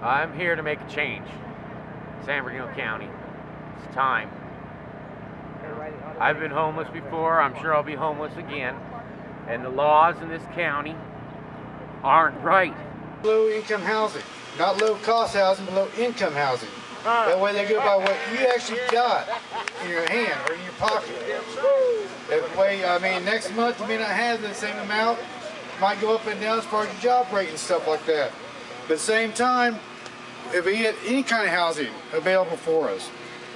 I'm here to make a change. San Bernardino County. It's time. I've been homeless before. I'm sure I'll be homeless again. And the laws in this county aren't right. Low income housing. Not low cost housing, but low income housing. That way they go by what you actually got in your hand or in your pocket. That way, I mean, next month you may not have the same amount. It might go up and down as far as your job rate and stuff like that. But at the same time, if we get any kind of housing available for us,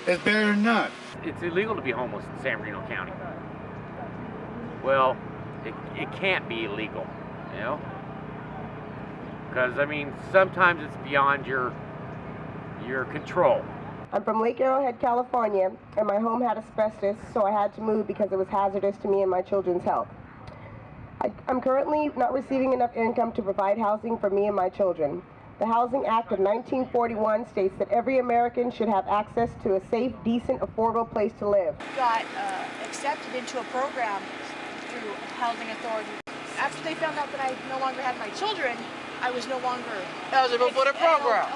it's better than none. It's illegal to be homeless in San Bernardino County. Well, it can't be illegal, you know? Because, I mean, sometimes it's beyond your control. I'm from Lake Arrowhead, California, and my home had asbestos, so I had to move because it was hazardous to me and my children's health. I'm currently not receiving enough income to provide housing for me and my children. The Housing Act of 1941 states that every American should have access to a safe, decent, affordable place to live. Got accepted into a program through Housing Authority. After they found out that I no longer had my children, I was no longer eligible for the program.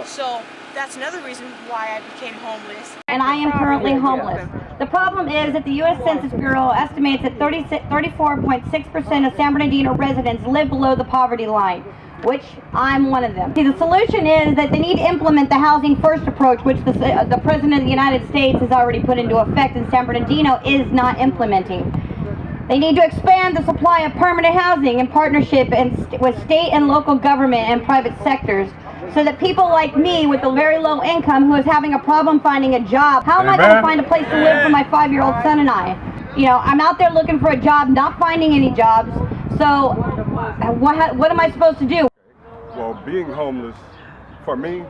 So that's another reason why I became homeless. And I am currently homeless. The problem is that the U.S. Census Bureau estimates that 34.6% of San Bernardino residents live below the poverty line, which I'm one of them. See, the solution is that they need to implement the Housing First approach, which the President of the United States has already put into effect and San Bernardino is not implementing. They need to expand the supply of permanent housing in partnership with state and local government and private sectors, so that people like me with a very low income who is having a problem finding a job, how am I going to find a place to live for my 5-year-old son and I? You know, I'm out there looking for a job, not finding any jobs, so what am I supposed to do? Well, being homeless, for me,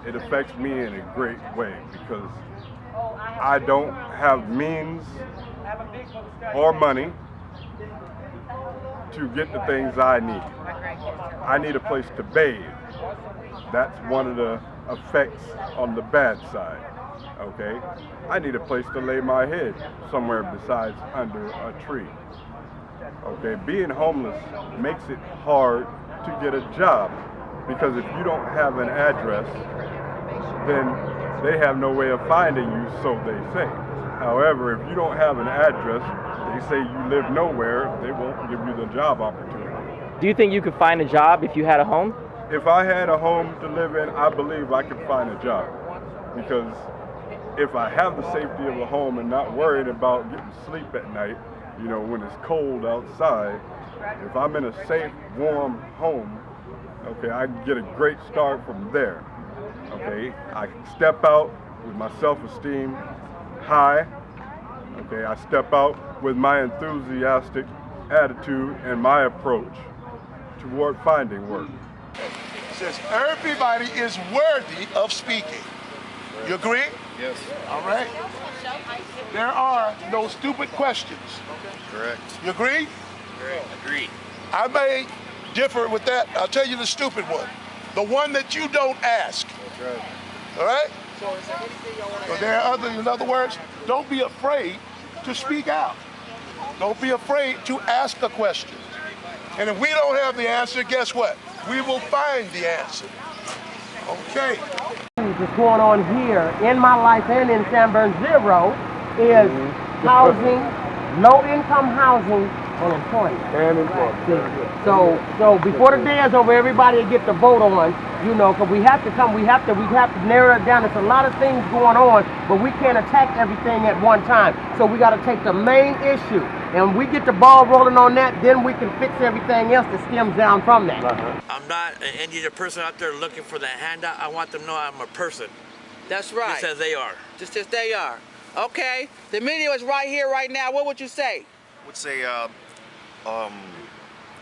it affects me in a great way because I don't have means or money to get the things I need. I need a place to bathe. That's one of the effects on the bad side, okay? I need a place to lay my head somewhere besides under a tree. Okay, being homeless makes it hard to get a job because if you don't have an address, then they have no way of finding you, so they say. However, if you don't have an address, they say you live nowhere, they won't give you the job opportunity. Do you think you could find a job if you had a home? If I had a home to live in, I believe I could find a job. Because if I have the safety of a home and not worried about getting sleep at night, you know, when it's cold outside, if I'm in a safe, warm home, okay, I can get a great start from there. Okay, I can step out with my self-esteem high. Okay, I step out with my enthusiastic attitude and my approach toward finding work. It says everybody is worthy of speaking. You agree? Yes. All right. There are no stupid questions. Correct. You agree? Agreed. I may differ with that. I'll tell you the stupid one. The one that you don't ask. That's right. All right? So there are other, in other words, don't be afraid to speak out. Don't be afraid to ask a question. And if we don't have the answer, guess what? We will find the answer. Okay. What's going on here in my life and in San Bernardino is housing, low-income housing, and employment. So before the day is over, everybody will get the vote on, you know, because we have to narrow it down. There's a lot of things going on, but we can't attack everything at one time. So we got to take the main issue, and we get the ball rolling on that, then we can fix everything else that stems down from that. I'm not an Indian person out there looking for the handout. I want them to know I'm a person. That's right. Just as they are. Just as they are. Okay, the media is right here, right now. What would you say? I would say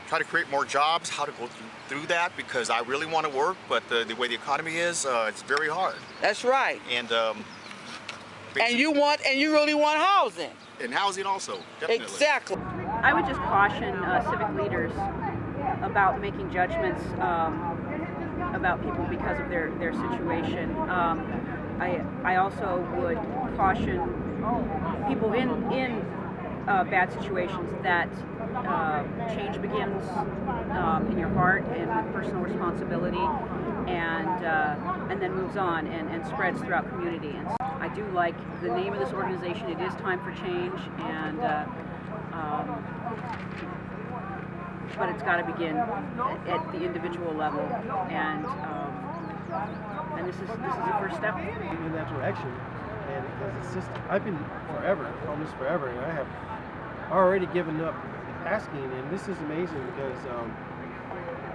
try to create more jobs, how to go through that, because I really want to work, but the way the economy is, it's very hard. That's right. And you really want housing. And housing also, definitely. Exactly. I would just caution civic leaders about making judgments about people because of their situation. I also would caution people in bad situations, that change begins in your heart and with personal responsibility, and then moves on and spreads throughout community. And so I do like the name of this organization. It is Time for Change, and but it's got to begin at the individual level, and this is the first step in that direction. And because it's just, I've been homeless forever, and I have already given up asking, and this is amazing because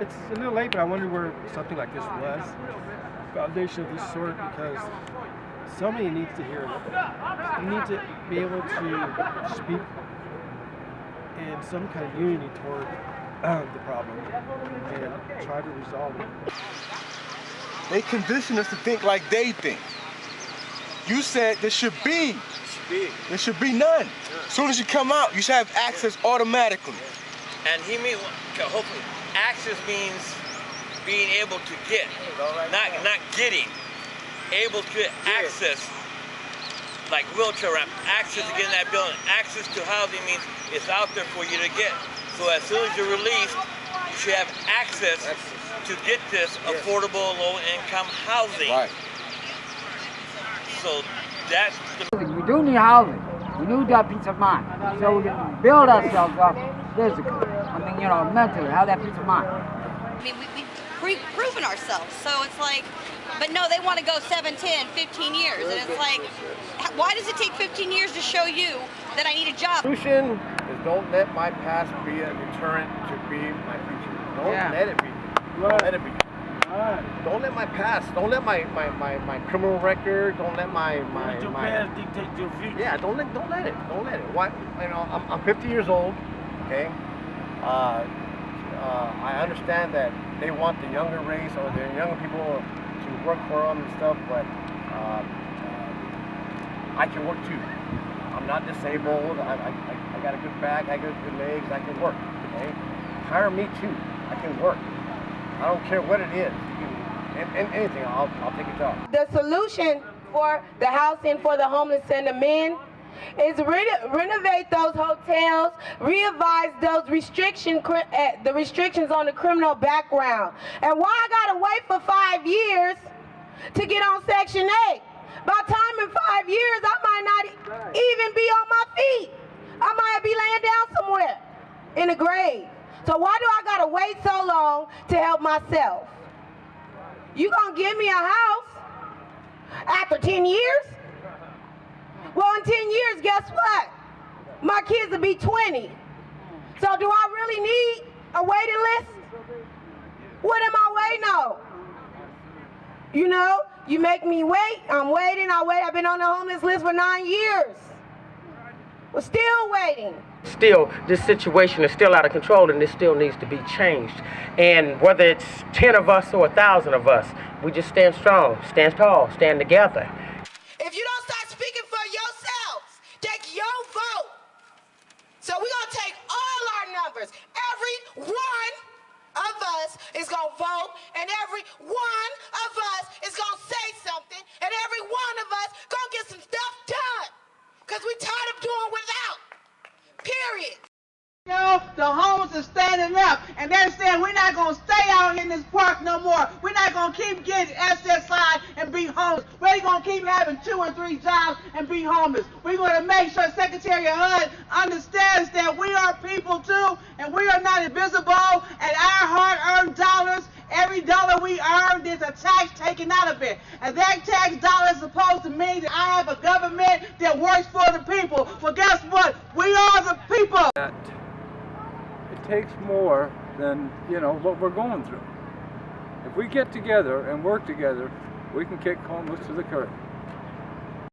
it's a little late, but I wonder where something like this was, foundation of this sort, because somebody needs to hear it. You need to be able to speak in some kind of unity toward the problem and try to resolve it. They condition us to think like they think. You said there should be none. As soon as you come out, you should have access automatically. And he means, hopefully, access means being able to get, not getting. Able to get access, like wheelchair ramp, access to get in that building. Access to housing means it's out there for you to get. So as soon as you're released, you should have access to get this affordable, low-income housing. Right. So that's the... We do need housing. We need that peace of mind. So we can build ourselves up physically. Mentally, have that peace of mind. I mean, we've proven ourselves. So it's like, but no, they want to go 7, 10, 15 years. And it's like, why does it take 15 years to show you that I need a job? The solution is don't let my past be a deterrent to be my future. Don't let it be. Don't let it be. Don't let my past, don't let my criminal record, don't let my past dictate your future. Yeah, don't let it. Why? I'm 50 years old. Okay. I understand that they want the younger race or the younger people to work for them and stuff, but I can work too. I'm not disabled. I got a good back. I got good legs. I can work. Okay. Hire me too. I can work. I don't care what it is. You can, anything, I'll take a job. The solution for the housing for the homeless and the men is renovate those hotels, revise those the restrictions on the criminal background. And why I gotta wait for 5 years to get on Section 8? By the time in 5 years, I might not even be on my feet. I might be laying down somewhere in a grave. So why do I gotta wait so long to help myself? You gonna give me a house after 10 years? Well, in 10 years, guess what? My kids will be 20. So do I really need a waiting list? What am I waiting on? You know, you make me wait. I'm waiting. I've been on the homeless list for 9 years. We're still waiting. Still, this situation is still out of control, and this still needs to be changed. And whether it's 10 of us or 1,000 of us, we just stand strong, stand tall, stand together. If you don't start speaking for yourselves, take your vote. So we're going to take all our numbers. Every one of us is going to vote, and every one of us is going to say something, and every one of us going to get some stuff done. Because we're tired of doing without. Period. You know, the homeless are standing up, and they're saying we're not going to stay out in this park no more. We're not going to keep getting SSI and be homeless. We're going to keep having 2 or 3 jobs and be homeless. We're going to make sure Secretary HUD understands that we are people too, and we are not invisible, and our hard-earned dollars, every dollar we earn, there's a tax taken out of it. And that tax dollar is supposed to mean that I have a government that works for the people. Well, guess what? We are the people. It takes more than, what we're going through. If we get together and work together, we can kick homeless to the curb.